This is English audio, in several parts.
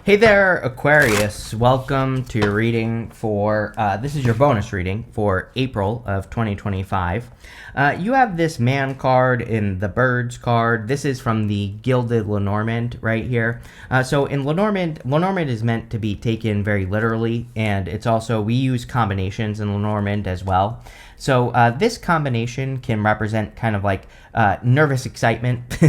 Hey there, Aquarius. Welcome to your reading for, this is your bonus reading for April of 2025. You have this man card in the birds card. This is from the Gilded Lenormand right here. So in Lenormand is meant to be taken very literally, and it's also, we use combinations in Lenormand as well. So this combination can represent kind of like nervous excitement.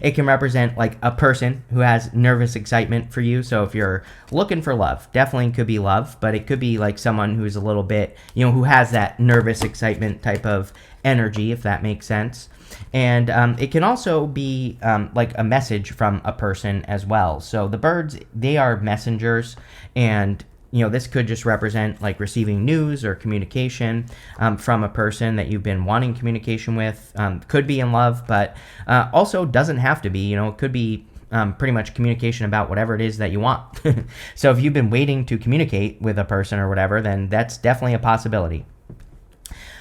It can represent like a person who has nervous excitement for you. So if you're looking for love, definitely could be love, but it could be like someone who's a little bit, who has that nervous excitement type of energy, if that makes sense. And it can also be like a message from a person as well. So the birds, they are messengers, and this could just represent like receiving news or communication from a person that you've been wanting communication with. Could be in love, but also doesn't have to be. It could be pretty much communication about whatever it is that you want. So if you've been waiting to communicate with a person or whatever, then that's definitely a possibility.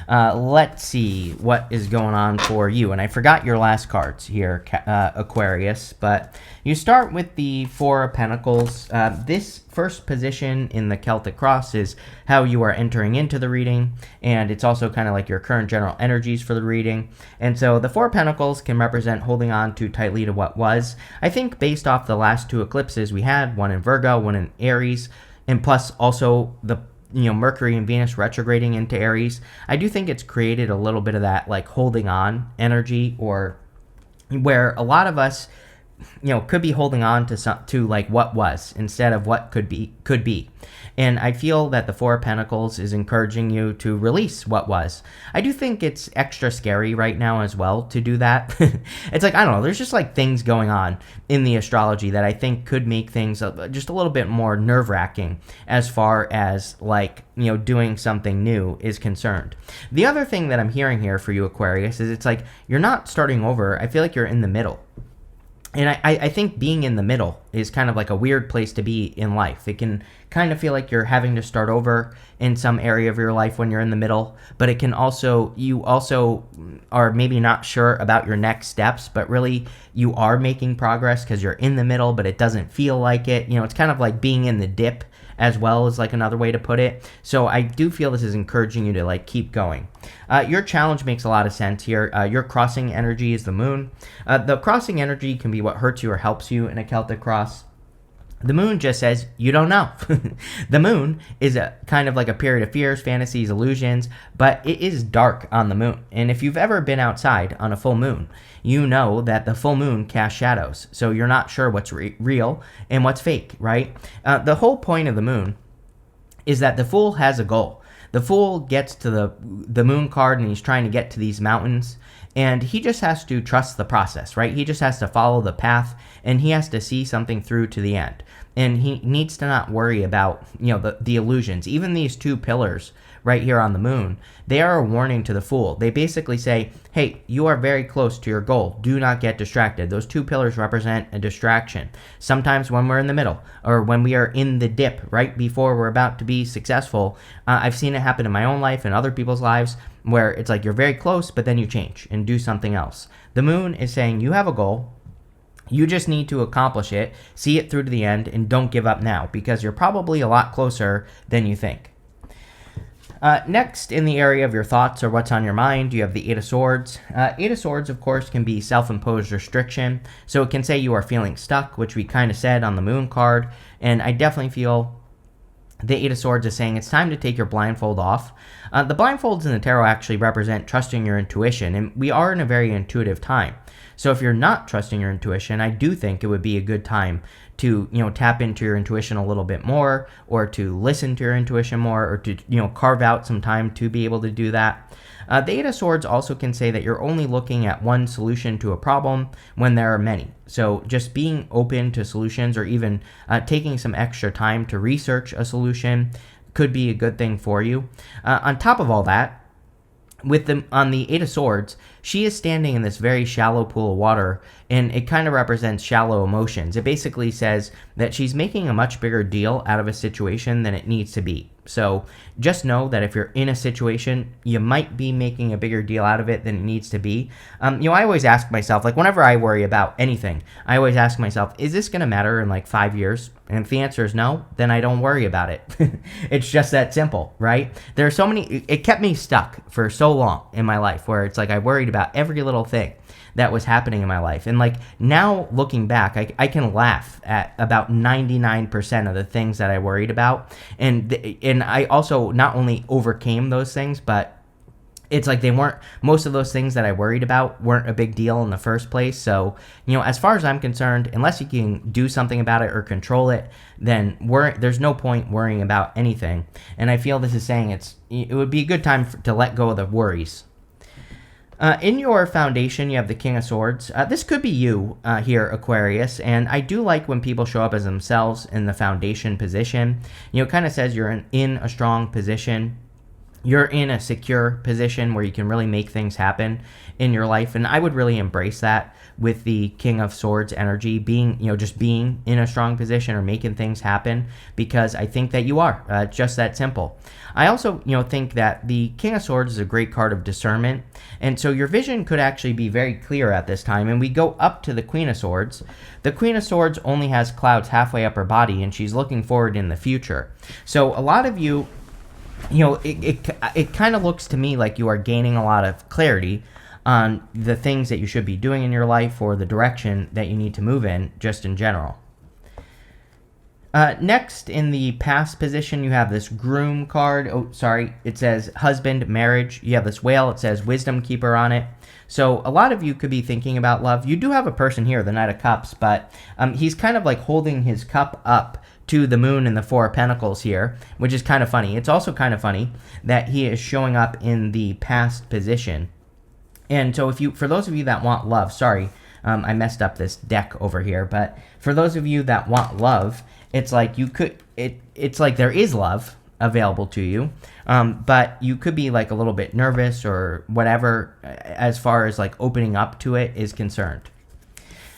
Let's see what is going on for you. And I forgot your last cards here, Aquarius, but you start with the Four of Pentacles. This first position in the Celtic Cross is how you are entering into the reading, and it's also kind of like your current general energies for the reading. And so the Four of Pentacles can represent holding on too tightly to what was. I think based off the last two eclipses we had, one in Virgo, one in Aries, and plus also the Mercury and Venus retrograding into Aries, I do think it's created a little bit of that like holding on energy, or where a lot of us, could be holding on to like what was instead of what could be. And I feel that the Four of Pentacles is encouraging you to release what was. I do think it's extra scary right now as well to do that. It's like, I don't know, there's just like things going on in the astrology that I think could make things just a little bit more nerve-wracking as far as like, doing something new is concerned. The other thing that I'm hearing here for you, Aquarius, is it's like you're not starting over. I feel like you're in the middle. And I think being in the middle is kind of like a weird place to be in life. It can kind of feel like you're having to start over in some area of your life when you're in the middle, but it can also, you also are maybe not sure about your next steps, but really you are making progress because you're in the middle, but it doesn't feel like it. It's kind of like being in the dip as well, is like another way to put it. So I do feel this is encouraging you to like keep going. Your challenge makes a lot of sense here. Your crossing energy is the moon. The crossing energy can be what hurts you or helps you in a Celtic cross. The moon just says, you don't know. The moon is a kind of like a period of fears, fantasies, illusions, but it is dark on the moon. And if you've ever been outside on a full moon, you know that the full moon casts shadows. So you're not sure what's real and what's fake, right? The whole point of the moon is that the Fool has a goal. The Fool gets to the moon card, and he's trying to get to these mountains, and he just has to trust the process, right? He just has to follow the path, and he has to see something through to the end. And he needs to not worry about, the illusions. Even these two pillars right here on the moon, they are a warning to the Fool. They basically say, hey, you are very close to your goal. Do not get distracted. Those two pillars represent a distraction. Sometimes when we're in the middle, or when we are in the dip right before we're about to be successful, I've seen it happen in my own life and other people's lives, where it's like you're very close, but then you change and do something else. The moon is saying you have a goal. You just need to accomplish it, see it through to the end, and don't give up now, because you're probably a lot closer than you think. Next, in the area of your thoughts or what's on your mind, you have the Eight of Swords. Eight of Swords, of course, can be self-imposed restriction. So it can say you are feeling stuck, which we kind of said on the moon card. And I definitely feel the Eight of Swords is saying it's time to take your blindfold off. The blindfolds in the tarot actually represent trusting your intuition, and we are in a very intuitive time. So if you're not trusting your intuition, I do think it would be a good time to, tap into your intuition a little bit more, or to listen to your intuition more, or to, carve out some time to be able to do that. The Eight of Swords also can say that you're only looking at one solution to a problem when there are many. So just being open to solutions, or even taking some extra time to research a solution, could be a good thing for you. On top of all that, on the Eight of Swords, she is standing in this very shallow pool of water, and it kind of represents shallow emotions. It basically says that she's making a much bigger deal out of a situation than it needs to be. So just know that if you're in a situation, you might be making a bigger deal out of it than it needs to be. I always ask myself, like whenever I worry about anything, I always ask myself, is this going to matter in like 5 years? And if the answer is no, then I don't worry about it. It's just that simple, right? There are so many, it kept me stuck for so long in my life where it's like I worried about every little thing that was happening in my life. And like now looking back, I can laugh at about 99% of the things that I worried about. And I also not only overcame those things, but it's like most of those things that I worried about weren't a big deal in the first place. So, as far as I'm concerned, unless you can do something about it or control it, then there's no point worrying about anything. And I feel this is saying it would be a good time to let go of the worries. In your foundation, you have the King of Swords. This could be you here, Aquarius, and I do like when people show up as themselves in the foundation position. It kind of says you're in a strong position. You're in a secure position where you can really make things happen in your life, and I would really embrace that with the King of Swords energy, just being in a strong position or making things happen, because I think that you are just that simple. I also, think that the King of Swords is a great card of discernment, and so your vision could actually be very clear at this time. And we go up to the Queen of Swords. The Queen of Swords only has clouds halfway up her body, and she's looking forward in the future. So a lot of you, it kind of looks to me like you are gaining a lot of clarity on the things that you should be doing in your life or the direction that you need to move in, just in general. Next, in the past position, you have this Groom card. It says husband, marriage. You have this Whale. It says Wisdom Keeper on it. So a lot of you could be thinking about love. You do have a person here, the Knight of Cups, but he's kind of like holding his cup up to the Moon and the Four of Pentacles here, which is kind of funny. It's also kind of funny that he is showing up in the past position. And so for those of you that want love, I messed up this deck over here, but for those of you that want love, it's like it's like there is love available to you, but you could be like a little bit nervous or whatever as far as like opening up to it is concerned.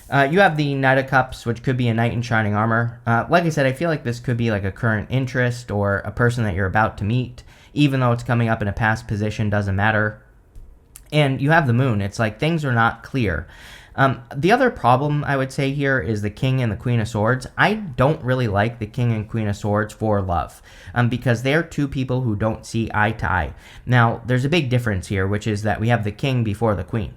You have the Knight of Cups, which could be a knight in shining armor. Like I said, I feel like this could be like a current interest or a person that you're about to meet, even though it's coming up in a past position, doesn't matter. And you have the Moon. It's like things are not clear. The other problem I would say here is the King and the Queen of Swords. I don't really like the King and Queen of Swords for love because they're two people who don't see eye to eye. Now, there's a big difference here, which is that we have the King before the Queen,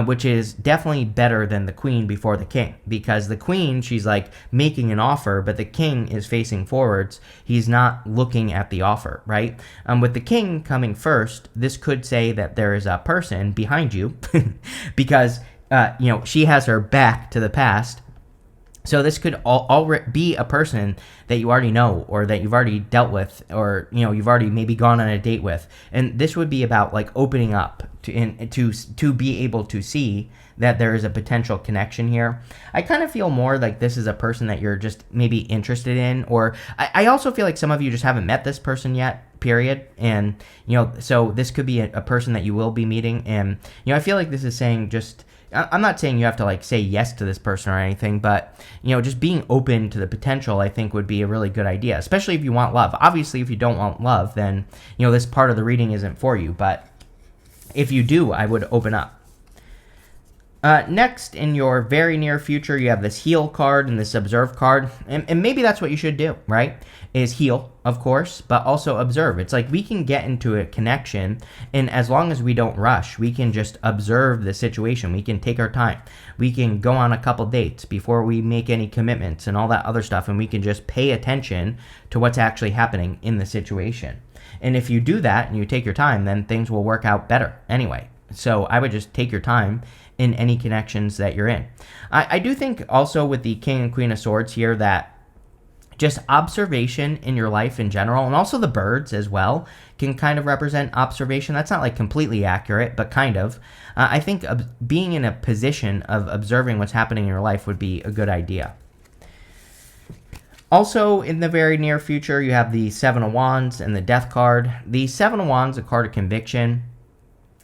which is definitely better than the Queen before the King, because the Queen, she's like making an offer, but the King is facing forwards. He's not looking at the offer, right? With the King coming first, this could say that there is a person behind you because she has her back to the past. So this could already be a person that you already know or that you've already dealt with or, you've already maybe gone on a date with. And this would be about like opening up to be able to see that there is a potential connection here. I kind of feel more like this is a person that you're just maybe interested in, or I also feel like some of you just haven't met this person yet, period. And, so this could be a person that you will be meeting. And, I feel like this is saying just, I'm not saying you have to like say yes to this person or anything, but just being open to the potential I think would be a really good idea, especially if you want love. Obviously, if you don't want love, then this part of the reading isn't for you, but if you do, I would open up. Next, in your very near future, you have this Heal card and this Observe card, and maybe that's what you should do, right? Is heal, of course, but also observe. It's like we can get into a connection, and as long as we don't rush, we can just observe the situation. We can take our time. We can go on a couple dates before we make any commitments and all that other stuff, and we can just pay attention to what's actually happening in the situation. And if you do that and you take your time, then things will work out better anyway. So I would just take your time in any connections that you're in. I do think also with the King and Queen of Swords here that just observation in your life in general, and also the birds as well, can kind of represent observation. That's not like completely accurate, but kind of. I think being in a position of observing what's happening in your life would be a good idea. Also, in the very near future, you have the Seven of Wands and the Death card. The Seven of Wands, a card of conviction.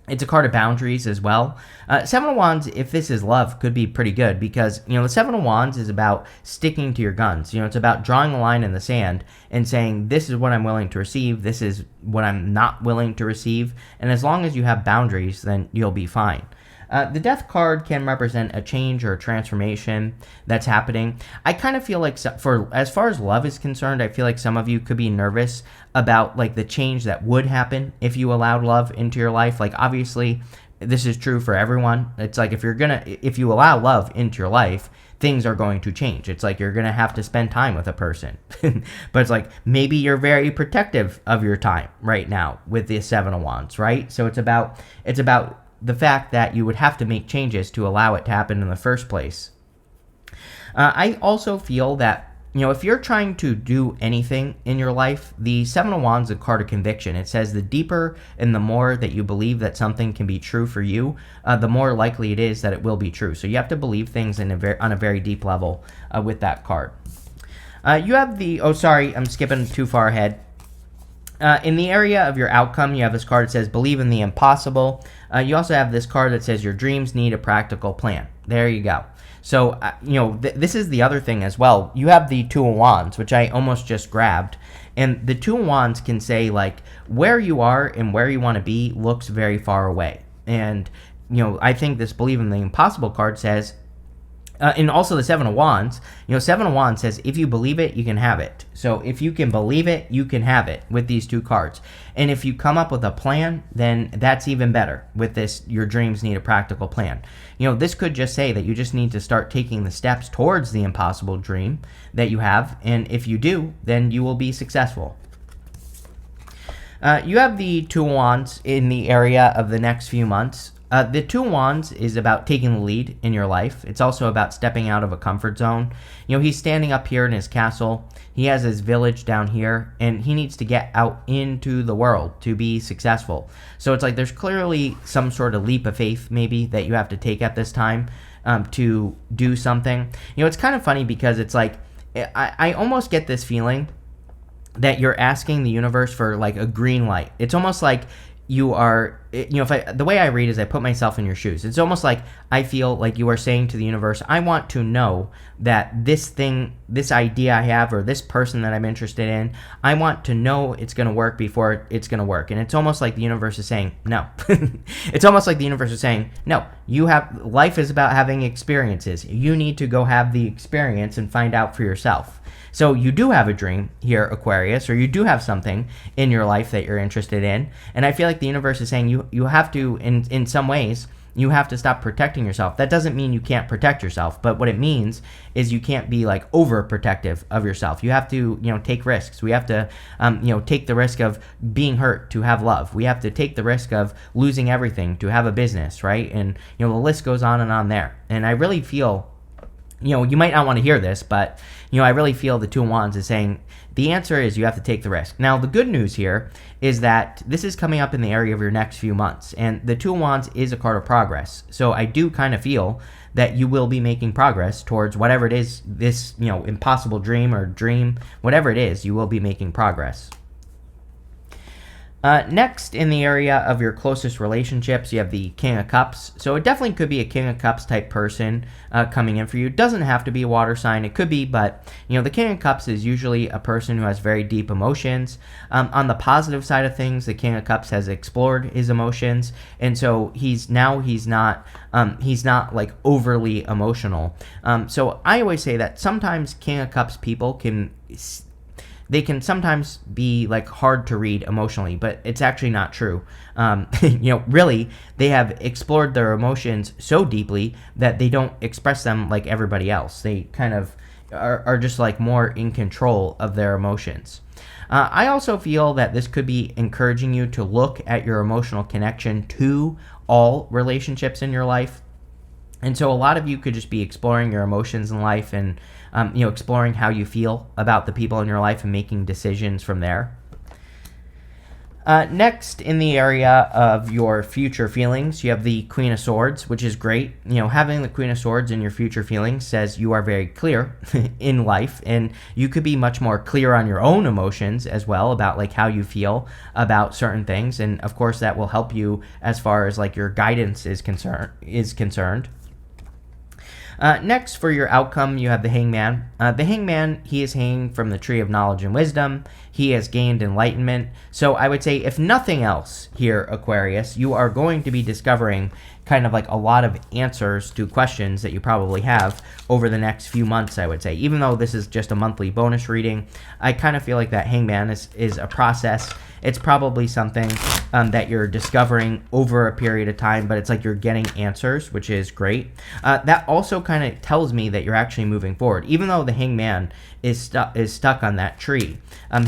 It's a card of boundaries as well. Seven of Wands, if this is love, could be pretty good because, the Seven of Wands is about sticking to your guns. It's about drawing a line in the sand and saying, this is what I'm willing to receive, this is what I'm not willing to receive, and as long as you have boundaries, then you'll be fine. The Death card can represent a change or a transformation that's happening. I kind of feel like, for as far as love is concerned, I feel like some of you could be nervous about like the change that would happen if you allowed love into your life. Like, obviously, this is true for everyone. It's like if you allow love into your life, things are going to change. It's like you're going to have to spend time with a person. But it's like maybe you're very protective of your time right now with the Seven of Wands, right? So it's about the fact that you would have to make changes to allow it to happen in the first place. I also feel that, if you're trying to do anything in your life, the Seven of Wands is a card of conviction. It says the deeper and the more that you believe that something can be true for you, the more likely it is that it will be true. So you have to believe things on a very deep level with that card. You have I'm skipping too far ahead. In the area of your outcome, you have this card that says believe in the impossible. You also have this card that says your dreams need a practical plan. There you go. So, this is the other thing as well. You have the Two of Wands, which I almost just grabbed. And the Two of Wands can say, like, where you are and where you want to be looks very far away. And, I think this believe in the impossible card says, and also the Seven of Wands, Seven of Wands says, if you believe it, you can have it. So if you can believe it, you can have it with these two cards. And if you come up with a plan, then that's even better with this, your dreams need a practical plan. This could just say that you just need to start taking the steps towards the impossible dream that you have. And if you do, then you will be successful. You have the Two of Wands in the area of the next few months. The Two of Wands is about taking the lead in your life. It's also about stepping out of a comfort zone. He's standing up here in his castle. He has his village down here, and he needs to get out into the world to be successful. So it's like there's clearly some sort of leap of faith maybe that you have to take at this time to do something. It's kind of funny because it's like I almost get this feeling that you're asking the universe for like a green light. It's almost like you are, the way I read is I put myself in your shoes. It's almost like I feel like you are saying to the universe, I want to know that this idea I have, or this person that I'm interested in, I want to know it's going to work before it's going to work. And it's almost like the universe is saying, no. It's almost like the universe is saying, no, life is about having experiences. You need to go have the experience and find out for yourself. So you do have a dream here, Aquarius, or you do have something in your life that you're interested in. And I feel like the universe is saying you have to, in some ways, you have to stop protecting yourself. That doesn't mean you can't protect yourself, but what it means is you can't be like overprotective of yourself. You have to, take risks. We have to, take the risk of being hurt to have love. We have to take the risk of losing everything to have a business, right? And, the list goes on and on there. And I really feel, you might not want to hear this, but, I really feel the Two of Wands is saying the answer is you have to take the risk. Now, the good news here is that this is coming up in the area of your next few months, and the Two of Wands is a card of progress. So I do kind of feel that you will be making progress towards whatever it is, this, impossible dream or dream, whatever it is, you will be making progress. Next, in the area of your closest relationships, you have the King of Cups. So it definitely could be a King of Cups type person coming in for you. It doesn't have to be a water sign. It could be, but, the King of Cups is usually a person who has very deep emotions. On the positive side of things, the King of Cups has explored his emotions, and so he's not like overly emotional. So I always say that sometimes King of Cups people can sometimes be like hard to read emotionally, but it's actually not true. Really, they have explored their emotions so deeply that they don't express them like everybody else. They kind of are just like more in control of their emotions. I also feel that this could be encouraging you to look at your emotional connection to all relationships in your life. And so a lot of you could just be exploring your emotions in life and, exploring how you feel about the people in your life and making decisions from there. Next, in the area of your future feelings, you have the Queen of Swords, which is great. Having the Queen of Swords in your future feelings says you are very clear in life, and you could be much more clear on your own emotions as well about like how you feel about certain things, and of course that will help you as far as like your guidance is concerned. Next, for your outcome, you have the Hangman. The Hangman, he is hanging from the tree of knowledge and wisdom. He has gained enlightenment. So I would say, if nothing else here, Aquarius, you are going to be discovering kind of like a lot of answers to questions that you probably have over the next few months, I would say. Even though this is just a monthly bonus reading, I kind of feel like that Hangman is a process. It's probably something that you're discovering over a period of time, but it's like you're getting answers, which is great. That also kind of tells me that you're actually moving forward. Even though the Hangman is stuck on that tree,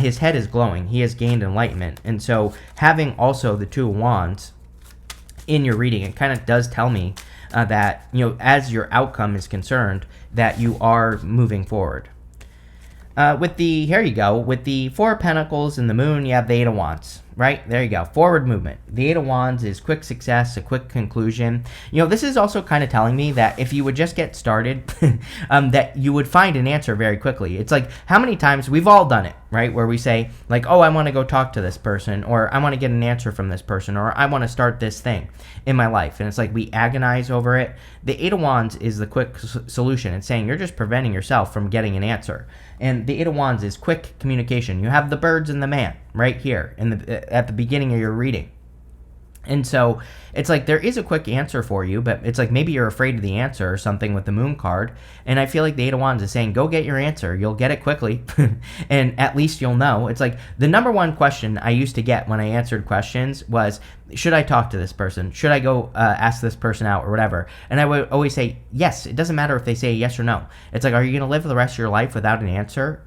his head is glowing. He has gained enlightenment. And so having also the Two of Wands in your reading, it kind of does tell me that, as your outcome is concerned, that you are moving forward. Here you go. With the Four of Pentacles and the Moon, you have the Eight of Wands, right? There you go. Forward movement. The Eight of Wands is quick success, a quick conclusion. This is also kind of telling me that if you would just get started, that you would find an answer very quickly. It's like, how many times we've all done it, right? Where we say like, oh, I want to go talk to this person, or I want to get an answer from this person, or I want to start this thing in my life. And it's like we agonize over it. The Eight of Wands is the quick solution. It's saying you're just preventing yourself from getting an answer. And the Eight of Wands is quick communication. You have the birds and the man right here at the beginning of your reading. And so it's like there is a quick answer for you, but it's like maybe you're afraid of the answer or something with the Moon card. And I feel like the Eight of Wands is saying, go get your answer. You'll get it quickly, and at least you'll know. It's like the number one question I used to get when I answered questions was, should I talk to this person? Should I go ask this person out or whatever? And I would always say, yes. It doesn't matter if they say yes or no. It's like, are you going to live the rest of your life without an answer?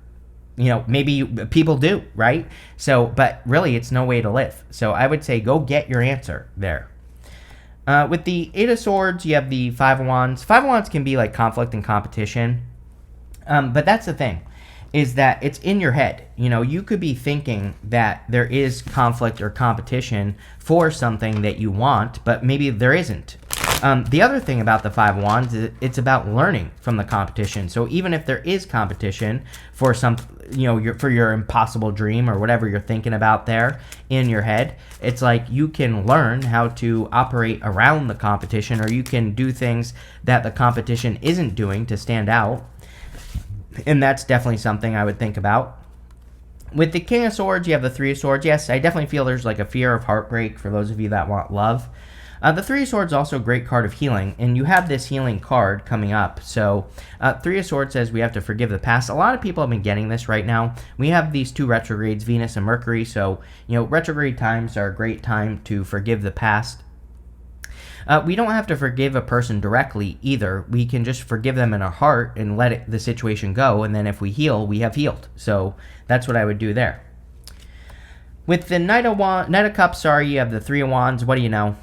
Maybe people do, right? So, but really, it's no way to live. So I would say go get your answer there. With the Eight of Swords, you have the Five of Wands. Five of Wands can be like conflict and competition. But that's the thing, is that it's in your head. You could be thinking that there is conflict or competition for something that you want, but maybe there isn't. The other thing about the Five of Wands is it's about learning from the competition. So even if there is competition for for your impossible dream or whatever you're thinking about there in your head, it's like you can learn how to operate around the competition, or you can do things that the competition isn't doing to stand out. And that's definitely something I would think about. With the King of Swords, you have the Three of Swords. Yes, I definitely feel there's like a fear of heartbreak for those of you that want love. The Three of Swords is also a great card of healing, and you have this healing card coming up. So Three of Swords says we have to forgive the past. A lot of people have been getting this right now. We have these two retrogrades, Venus and Mercury, so retrograde times are a great time to forgive the past. We don't have to forgive a person directly either. We can just forgive them in our heart and let the situation go, and then if we heal, we have healed. So that's what I would do there. With the Knight of Cups, you have the Three of Wands. What do you know?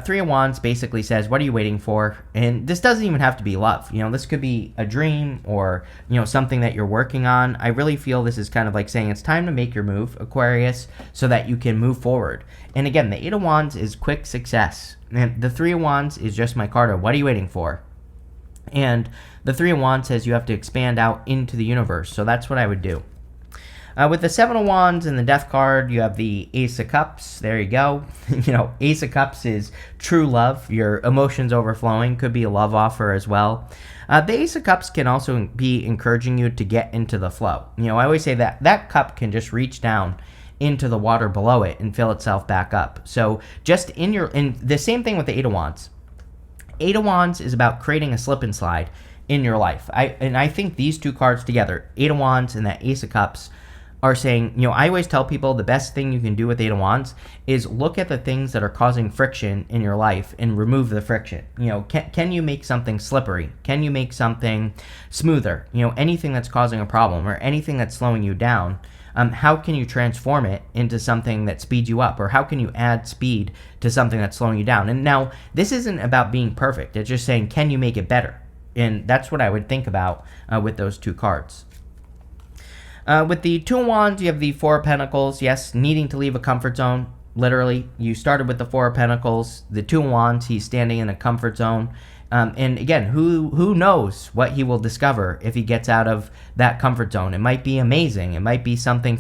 Three of Wands basically says, what are you waiting for? And this doesn't even have to be love. This could be a dream or, something that you're working on. I really feel this is kind of like saying it's time to make your move, Aquarius, so that you can move forward. And again, the Eight of Wands is quick success. And the Three of Wands is just my card of what are you waiting for? And the Three of Wands says you have to expand out into the universe. So that's what I would do. With the Seven of Wands and the Death card, you have the Ace of Cups. There you go. Ace of Cups is true love. Your emotions overflowing. Could be a love offer as well. The Ace of Cups can also be encouraging you to get into the flow. I always say that cup can just reach down into the water below it and fill itself back up. So just in the same thing with the Eight of Wands. Eight of Wands is about creating a slip and slide in your life. I think these two cards together, Eight of Wands and that Ace of Cups, are saying, I always tell people the best thing you can do with Eight of Wands is look at the things that are causing friction in your life and remove the friction. Can you make something slippery? Can you make something smoother? Anything that's causing a problem or anything that's slowing you down, how can you transform it into something that speeds you up? Or how can you add speed to something that's slowing you down? And now, this isn't about being perfect. It's just saying, can you make it better? And that's what I would think about with those two cards. With the Two of Wands, you have the Four of Pentacles. Yes, needing to leave a comfort zone. Literally, you started with the Four of Pentacles. The Two of Wands, he's standing in a comfort zone. And again, who knows what he will discover if he gets out of that comfort zone? It might be amazing. It might be something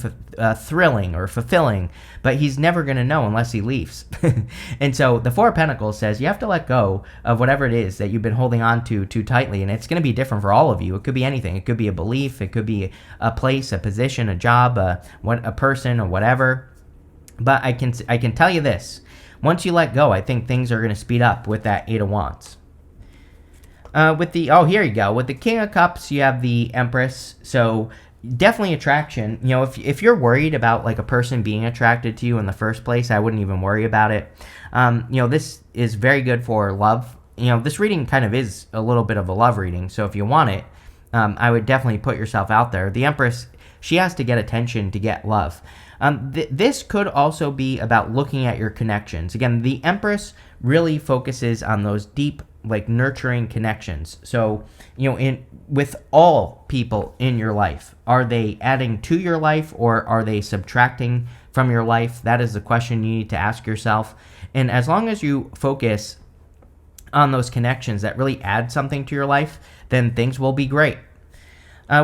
thrilling or fulfilling, but he's never going to know unless he leaves. And so the Four of Pentacles says you have to let go of whatever it is that you've been holding on to too tightly, and it's going to be different for all of you. It could be anything. It could be a belief. It could be a place, a position, a job, a person, or whatever. But I can tell you this: once you let go, I think things are going to speed up with that Eight of Wands. Here you go. With the King of Cups, you have the Empress. So definitely attraction. You know, if you're worried about like a person being attracted to you in the first place, I wouldn't even worry about it. This is very good for love. This reading kind of is a little bit of a love reading. So if you want it, I would definitely put yourself out there. The Empress, she has to get attention to get love. This could also be about looking at your connections. Again, the Empress really focuses on those deep, like nurturing connections. So, with all people in your life, are they adding to your life or are they subtracting from your life? That is the question you need to ask yourself. And as long as you focus on those connections that really add something to your life, then things will be great.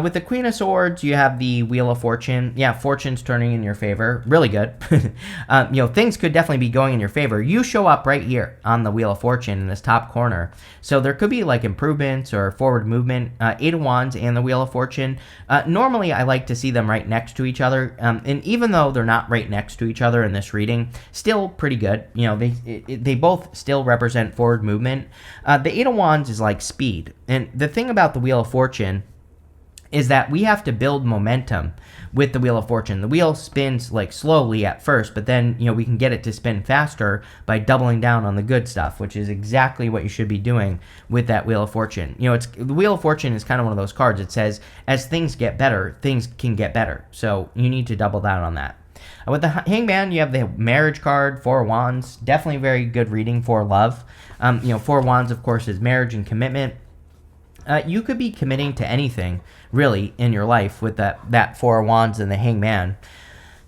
With the Queen of Swords, you have the Wheel of Fortune. Yeah, fortune's turning in your favor. Really good. Things could definitely be going in your favor. You show up right here on the Wheel of Fortune in this top corner. So there could be like improvements or forward movement. Eight of Wands and the Wheel of Fortune. Normally, I like to see them right next to each other. And even though they're not right next to each other in this reading, still pretty good. They both still represent forward movement. The Eight of Wands is like speed. And the thing about the Wheel of Fortune is that we have to build momentum with the Wheel of Fortune. The wheel spins like slowly at first, but then, we can get it to spin faster by doubling down on the good stuff, which is exactly what you should be doing with that Wheel of Fortune. The Wheel of Fortune is kind of one of those cards. It says, as things get better, things can get better. So you need to double down on that. With the Hangman, you have the Marriage card, Four of Wands. Definitely very good reading for love. Four of Wands, of course, is marriage and commitment. You could be committing to anything, really, in your life with that Four of Wands and the Hangman.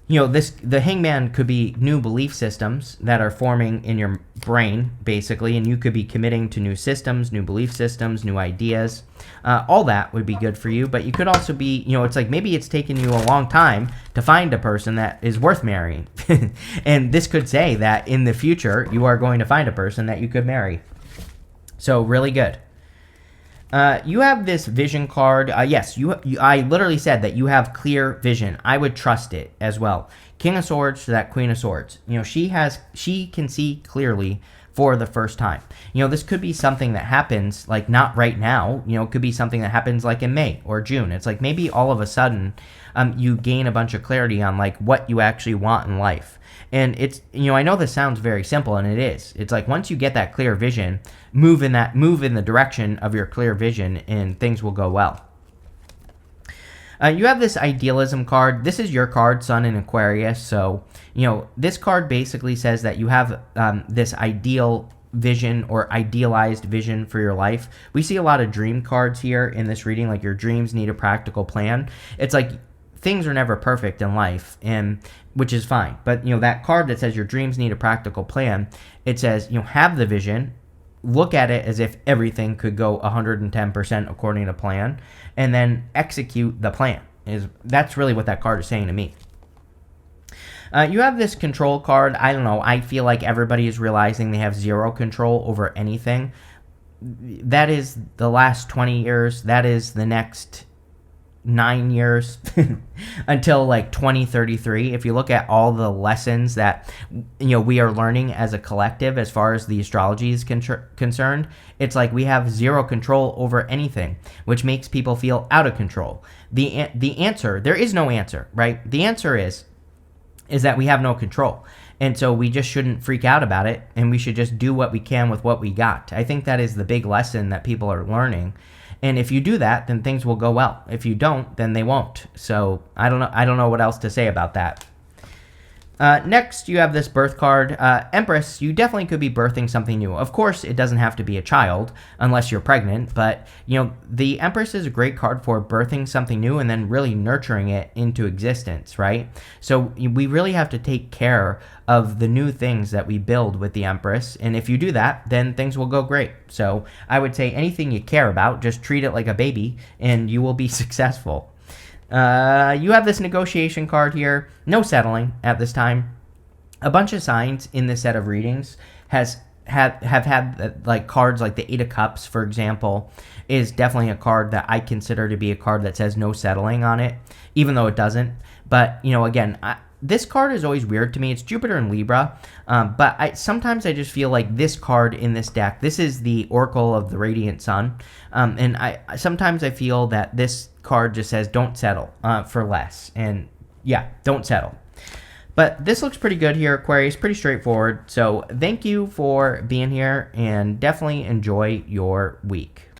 The Hangman could be new belief systems that are forming in your brain, basically, and you could be committing to new systems, new belief systems, new ideas. All that would be good for you, but you could also be, it's like maybe it's taken you a long time to find a person that is worth marrying. And this could say that in the future, you are going to find a person that you could marry. So, really good. You have this vision card. Yes, I literally said that you have clear vision. I would trust it as well. King of Swords to that Queen of Swords. She can see clearly for the first time. This could be something that happens like not right now. It could be something that happens like in May or June. It's like maybe all of a sudden you gain a bunch of clarity on like what you actually want in life. And it's, I know this sounds very simple, and it is. It's like once you get that clear vision, move in the direction of your clear vision, and things will go well. You have this idealism card. This is your card, Sun in Aquarius. So, this card basically says that you have this ideal vision or idealized vision for your life. We see a lot of dream cards here in this reading, like your dreams need a practical plan. It's like things are never perfect in life, and which is fine. But, that card that says your dreams need a practical plan, it says, have the vision, look at it as if everything could go 110% according to plan, and then execute the plan. That's really what that card is saying to me. You have this control card. I don't know. I feel like everybody is realizing they have zero control over anything. That is the last 20 years. That is the next 9 years until like 2033. If you look at all the lessons that we are learning as a collective as far as the astrology is concerned, it's like we have zero control over anything, which makes people feel out of control. The answer, there is no answer, right? The answer is that we have no control. And so we just shouldn't freak out about it, and we should just do what we can with what we got. I think that is the big lesson that people are learning. And if you do that, then things will go well. If you don't, then they won't. So I don't know what else to say about that. Next, you have this birth card. Empress, you definitely could be birthing something new. Of course, it doesn't have to be a child unless you're pregnant, but the Empress is a great card for birthing something new and then really nurturing it into existence, right? So we really have to take care of the new things that we build with the Empress, and if you do that, then things will go great. So I would say anything you care about, just treat it like a baby, and you will be successful. You have this negotiation card here. No settling at this time. A bunch of signs in this set of readings have had like cards like the Eight of Cups, for example, is definitely a card that I consider to be a card that says no settling on it, even though it doesn't. But again, this card is always weird to me. It's Jupiter and Libra, but sometimes I just feel like this card in this deck, this is the Oracle of the Radiant Sun, and sometimes I feel that this card just says don't settle for less, and yeah, don't settle. But this looks pretty good here, Aquarius, pretty straightforward. So thank you for being here, and definitely enjoy your week.